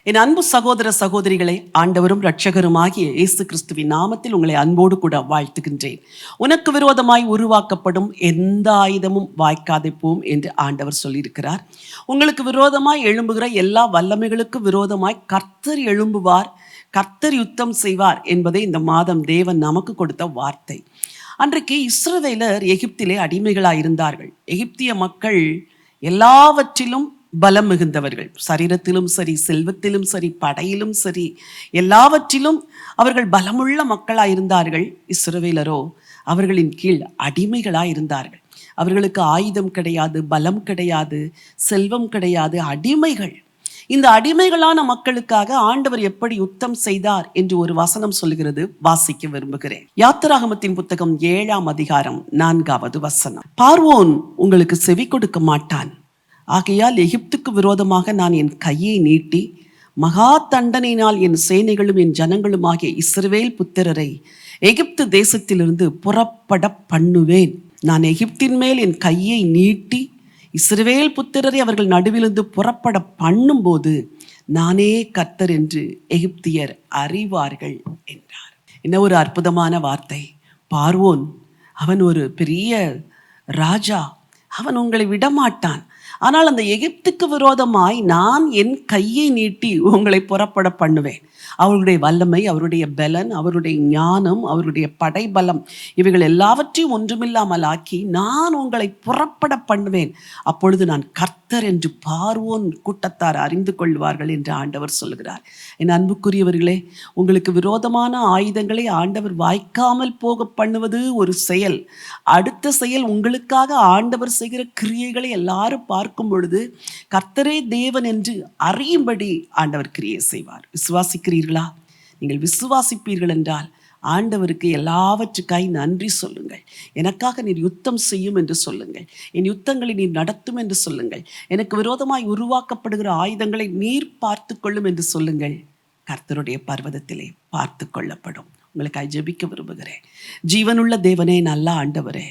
என் அன்பு சகோதர சகோதரிகளை, ஆண்டவரும் இரட்சகருமாகிய இயேசு கிறிஸ்துவின் நாமத்தில் உங்களை அன்போடு கூட வாழ்த்துகின்றேன். உனக்கு விரோதமாய் உருவாக்கப்படும் எந்த ஆயுதமும் வாய்க்காதே போம் என்று ஆண்டவர் சொல்லியிருக்கிறார். உங்களுக்கு விரோதமாய் எழும்புகிற எல்லா வல்லமைகளுக்கு விரோதமாய் கர்த்தர் எழும்புவார், கர்த்தர் யுத்தம் செய்வார் என்பதே இந்த மாதம் தேவன் நமக்கு கொடுத்த வார்த்தை. அன்றைக்கு இஸ்ரவேலர் எகிப்திலே அடிமைகளாயிருந்தார்கள். எகிப்திய மக்கள் எல்லாவற்றிலும் பலம் மிகுந்தவர்கள். சரீரத்திலும் சரி, செல்வத்திலும் சரி, படையிலும் சரி, எல்லாவற்றிலும் அவர்கள் பலமுள்ள மக்களாயிருந்தார்கள். இஸ்ரவேலரோ அவர்களின் கீழ் அடிமைகளாயிருந்தார்கள். அவர்களுக்கு ஆயுதம் கிடையாது, பலம் கிடையாது, செல்வம் கிடையாது, அடிமைகள். இந்த அடிமைகளான மக்களுக்காக ஆண்டவர் எப்படி யுத்தம் செய்தார் என்று ஒரு வசனம் சொல்கிறது, வாசிக்க விரும்புகிறேன். யாத்திராகமத்தின் புத்தகம் 7ஆம் அதிகாரம் 4வது வசனம். பார்வோன் உங்களுக்கு செவி கொடுக்க மாட்டான், ஆகையால் எகிப்துக்கு விரோதமாக நான் என் கையை நீட்டி மகா தண்டனையினால் என் சேனைகளும் என் ஜனங்களும் ஆகிய இஸ்ரவேல் புத்திரரை எகிப்து தேசத்திலிருந்து புறப்பட பண்ணுவேன். நான் எகிப்தின் மேல் என் கையை நீட்டி இஸ்ரவேல் புத்திரரை அவர்கள் நடுவிலிருந்து புறப்பட பண்ணும்போது நானே கர்த்தர் என்று எகிப்தியர் அறிவார்கள் என்றார். என்ன ஒரு அற்புதமான வார்த்தை! பார்வோன் அவன் ஒரு பெரிய ராஜா, அவன் உங்களை விடமாட்டான். ஆனால் அந்த எகிப்துக்கு விரோதமாய் நான் என் கையை நீட்டி உங்களை புறப்பட பண்ணுவேன். அவருடைய வல்லமை, அவருடைய பலன், அவருடைய ஞானம், அவருடைய படைபலம், இவைகள் எல்லாவற்றையும் ஒன்றுமில்லாமல் ஆக்கி நான் உங்களை புறப்பட பண்ணுவேன். அப்பொழுது நான் கர்த்தர் என்று பார்வோன் கூட்டத்தார் அறிந்து கொள்வார்கள் என்று ஆண்டவர் சொல்கிறார். என் அன்புக்குரியவர்களே, உங்களுக்கு விரோதமான ஆயுதங்களை ஆண்டவர் வாய்க்காமல் போக பண்ணுவது ஒரு செயல். அடுத்த செயல், உங்களுக்காக ஆண்டவர் செய்கிற கிரியைகளை எல்லாரும் பார்க்கும் பொழுது கர்த்தரே தேவன் என்று அறியும்படி ஆண்டவர் கிரியை செய்வார். விசுவாசிக்கிறீர்களா? நீங்கள் விசுவாசிப்பீர்கள் என்றால் ஆண்டவருக்கு எல்லாவற்றுக்காய் நன்றி சொல்லுங்கள். எனக்காக நீர் யுத்தம் செய்யும் என்று சொல்லுங்கள். என் யுத்தங்களை நீர் நடத்தும் என்று சொல்லுங்கள். எனக்கு விரோதமாய் உருவாக்கப்படுகிற ஆயுதங்களை நீர் பார்த்து கொள்ளும் என்று சொல்லுங்கள். கர்த்தருடைய பர்வதத்திலே பார்த்து கொள்ளப்படும். உங்களுக்காய் ஜெபிக்க விரும்புகிறேன். ஜீவனுள்ள தேவனே, நல்ல ஆண்டவரே,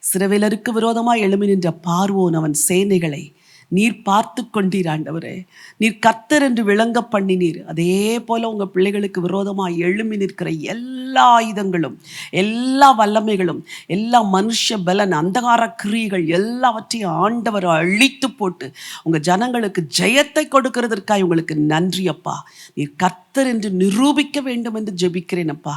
இஸ்ரவேலருக்கு விரோதமாய் எழும்பி நின்ற பார்வோன் அவன் சேனைகளை நீர் பார்த்து கொண்டீர். ஆண்டவரே, நீர் கர்த்தர் என்று விளங்க பண்ணினீர். அதே போல உங்கள் பிள்ளைகளுக்கு விரோதமாக எழும்பி நிற்கிற எல்லா ஆயுதங்களும், எல்லா வல்லமைகளும், எல்லா மனுஷ பலன், அந்தகார கிரியைகள் எல்லாவற்றையும் ஆண்டவர் அழித்து போட்டு உங்கள் ஜனங்களுக்கு ஜெயத்தை கொடுக்கிறதற்காக உங்களுக்கு நன்றி அப்பா. நீர் கர்த்தர் என்று நிரூபிக்க வேண்டும் என்று ஜெபிக்கிறேன் அப்பா.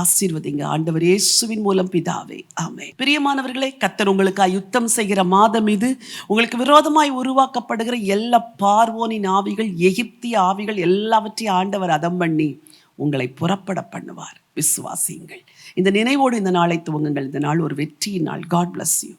ஆசீர்வதிங்க ஆண்டவர் இயேசுவின் மூலம் பிதாவே, ஆமென். பிரியமானவர்களே, கர்த்தர் உங்களுக்கு யுத்தம் செய்கிற மாதம் இது. உங்களுக்கு விரோதமாய் உருவாக்கப்படுகிற எல்லா பார்வோனின் ஆவிகள், எகிப்திய ஆவிகள் எல்லாவற்றையும் ஆண்டவர் அதம் பண்ணி உங்களை புறப்பட பண்ணுவார். விசுவாசியுங்கள். இந்த நினைவோடு இந்த நாளை துவங்குங்கள். இந்த நாள் ஒரு வெற்றியின் நாள். God bless you.